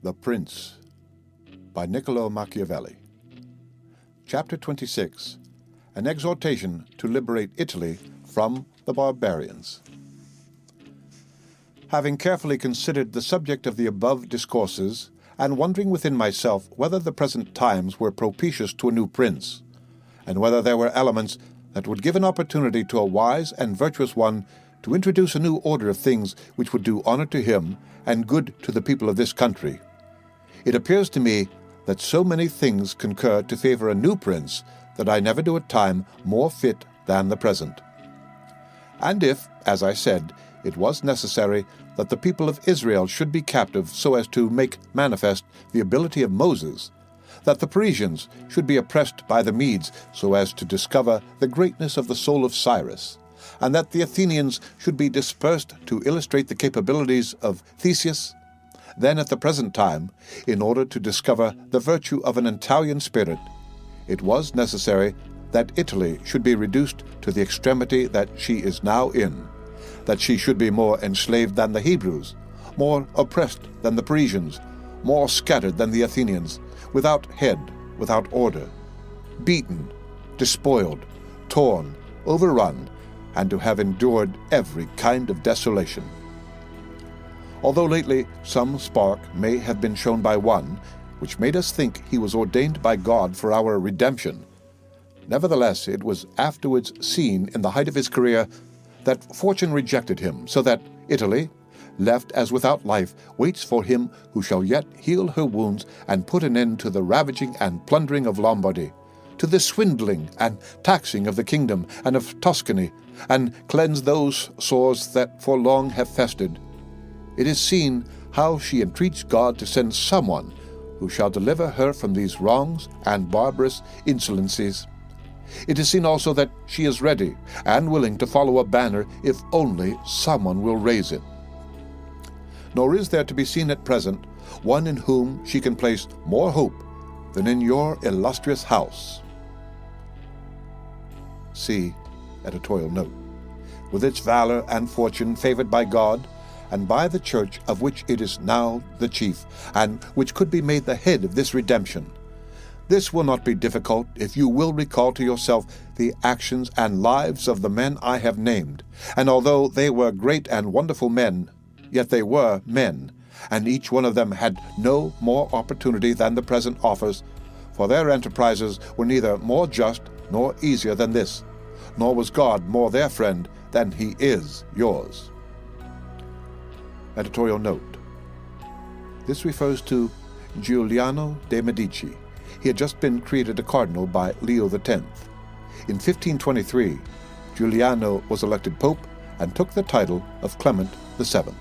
The Prince by Niccolo Machiavelli. Chapter 26. An exhortation to liberate Italy from the barbarians. Having carefully considered the subject of the above discourses, and wondering within myself whether the present times were propitious to a new prince, and whether there were elements that would give an opportunity to a wise and virtuous one to introduce a new order of things which would do honor to him and good to the people of this country, it appears to me that so many things concur to favor a new prince that I never knew a time more fit than the present. And if, as I said, it was necessary that the people of Israel should be captive so as to make manifest the ability of Moses, that the Parisians should be oppressed by the Medes so as to discover the greatness of the soul of Cyrus, and that the Athenians should be dispersed to illustrate the capabilities of Theseus, then at the present time, in order to discover the virtue of an Italian spirit, it was necessary that Italy should be reduced to the extremity that she is now in, that she should be more enslaved than the Hebrews, more oppressed than the Parisians, more scattered than the Athenians, without head, without order, beaten, despoiled, torn, overrun, and to have endured every kind of desolation. Although lately some spark may have been shown by one, which made us think he was ordained by God for our redemption, nevertheless it was afterwards seen in the height of his career that fortune rejected him, so that Italy, left as without life, waits for him who shall yet heal her wounds and put an end to the ravaging and plundering of Lombardy, to the swindling and taxing of the kingdom and of Tuscany, and cleanse those sores that for long have festered. It is seen how she entreats God to send someone who shall deliver her from these wrongs and barbarous insolencies. It is seen also that she is ready and willing to follow a banner if only someone will raise it. Nor is there to be seen at present one in whom she can place more hope than in your illustrious house. See editorial note. With its valor and fortune favored by God, and by the church of which it is now the chief, and which could be made the head of this redemption. This will not be difficult if you will recall to yourself the actions and lives of the men I have named, and although they were great and wonderful men, yet they were men, and each one of them had no more opportunity than the present offers, for their enterprises were neither more just nor easier than this, nor was God more their friend than he is yours. Editorial note. This refers to Giuliano de' Medici. He had just been created a cardinal by Leo X. In 1523, Giuliano was elected pope and took the title of Clement VII.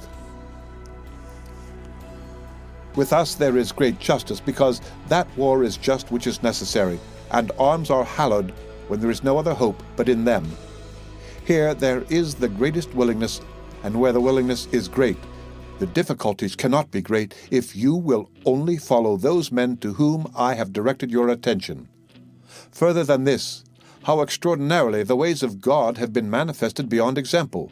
With us there is great justice, because that war is just which is necessary, and arms are hallowed when there is no other hope but in them. Here there is the greatest willingness, and where the willingness is great, the difficulties cannot be great if you will only follow those men to whom I have directed your attention. Further than this, how extraordinarily the ways of God have been manifested beyond example.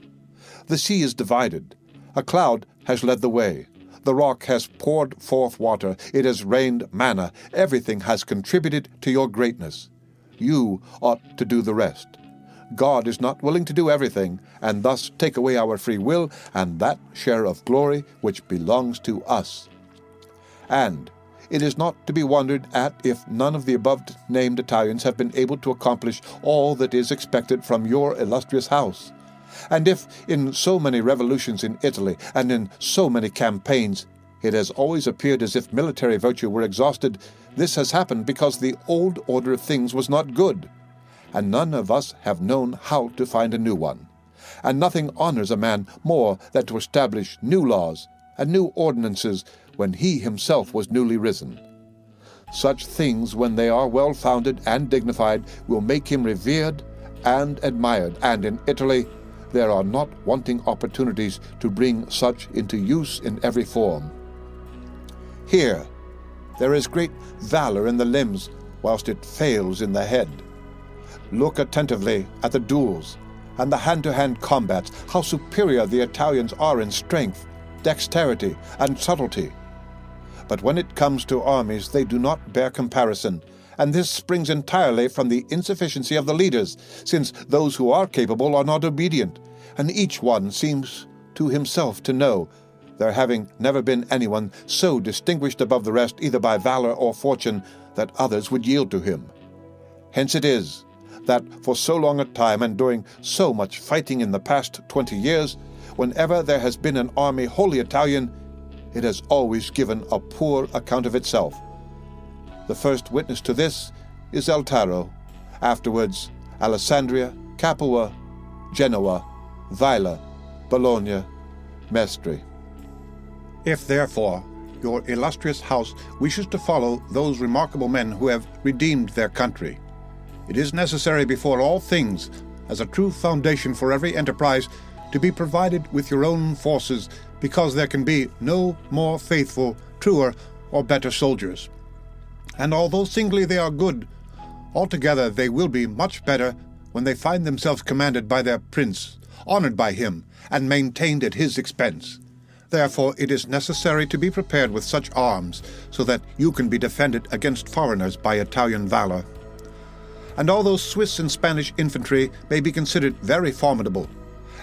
The sea is divided. A cloud has led the way. The rock has poured forth water. It has rained manna. Everything has contributed to your greatness. You ought to do the rest. God is not willing to do everything, and thus take away our free will and that share of glory which belongs to us. And it is not to be wondered at if none of the above-named Italians have been able to accomplish all that is expected from your illustrious house. And if, in so many revolutions in Italy, and in so many campaigns, it has always appeared as if military virtue were exhausted, this has happened because the old order of things was not good, and none of us have known how to find a new one. And nothing honors a man more than to establish new laws and new ordinances when he himself was newly risen. Such things, when they are well-founded and dignified, will make him revered and admired, and in Italy there are not wanting opportunities to bring such into use in every form. Here there is great valor in the limbs, whilst it fails in the head. Look attentively at the duels and the hand-to-hand combats, how superior the Italians are in strength, dexterity, and subtlety. But when it comes to armies, they do not bear comparison, and this springs entirely from the insufficiency of the leaders, since those who are capable are not obedient, and each one seems to himself to know, there having never been anyone so distinguished above the rest either by valor or fortune that others would yield to him. Hence it is that for so long a time and during so much fighting in the past 20 years, whenever there has been an army wholly Italian, it has always given a poor account of itself. The first witness to this is El Taro, afterwards Alessandria, Capua, Genoa, Vaila, Bologna, Mestre. If, therefore, your illustrious house wishes to follow those remarkable men who have redeemed their country, it is necessary before all things, as a true foundation for every enterprise, to be provided with your own forces, because there can be no more faithful, truer, or better soldiers. And although singly they are good, altogether they will be much better when they find themselves commanded by their prince, honored by him, and maintained at his expense. Therefore it is necessary to be prepared with such arms, so that you can be defended against foreigners by Italian valor. And although Swiss and Spanish infantry may be considered very formidable,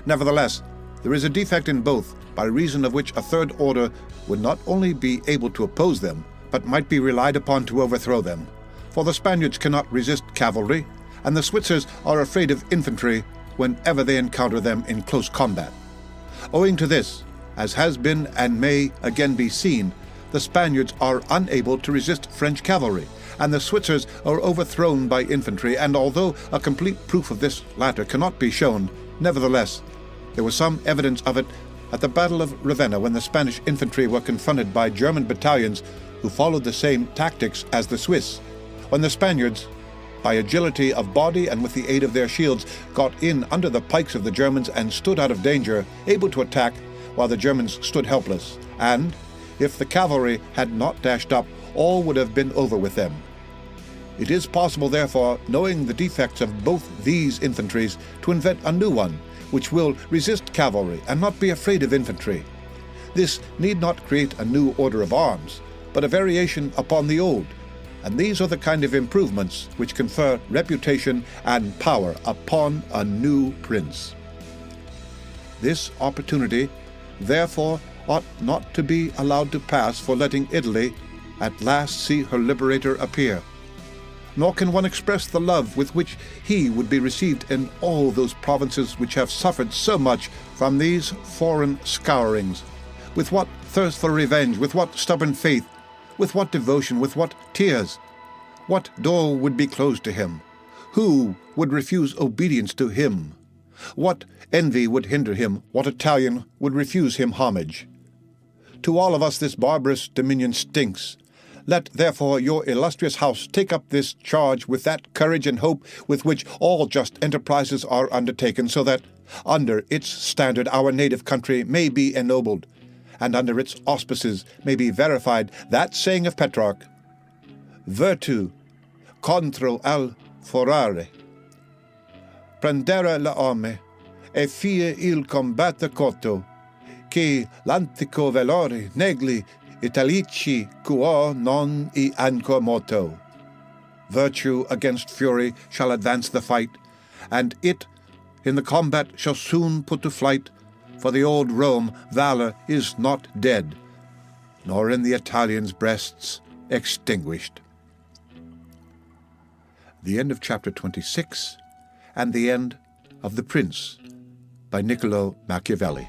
nevertheless there is a defect in both, by reason of which a third order would not only be able to oppose them, but might be relied upon to overthrow them. For the Spaniards cannot resist cavalry, and the Switzers are afraid of infantry whenever they encounter them in close combat. Owing to this, as has been and may again be seen, the Spaniards are unable to resist French cavalry, and the Switzers are overthrown by infantry, and although a complete proof of this latter cannot be shown, nevertheless, there was some evidence of it at the Battle of Ravenna, when the Spanish infantry were confronted by German battalions who followed the same tactics as the Swiss, when the Spaniards, by agility of body and with the aid of their shields, got in under the pikes of the Germans and stood out of danger, able to attack, while the Germans stood helpless, and, if the cavalry had not dashed up, all would have been over with them. It is possible, therefore, knowing the defects of both these infantries, to invent a new one, which will resist cavalry and not be afraid of infantry. This need not create a new order of arms, but a variation upon the old, and these are the kind of improvements which confer reputation and power upon a new prince. This opportunity, therefore, ought not to be allowed to pass for letting Italy at last see her liberator appear. Nor can one express the love with which he would be received in all those provinces which have suffered so much from these foreign scourings. With what thirst for revenge, with what stubborn faith, with what devotion, with what tears. What door would be closed to him? Who would refuse obedience to him? What envy would hinder him? What Italian would refuse him homage? To all of us this barbarous dominion stinks. Let, therefore, your illustrious house take up this charge with that courage and hope with which all just enterprises are undertaken, so that, under its standard, our native country may be ennobled, and under its auspices may be verified that saying of Petrarch, Virtu contro al forare. Prendere l'uomo, e fie il combatte corto, che l'antico valore negli Italici quo non I ancor morto. Virtue against fury shall advance the fight, and it in the combat shall soon put to flight, for the old Rome valor is not dead, nor in the Italians' breasts extinguished. The end of chapter 26, and the end of The Prince by Niccolo Machiavelli.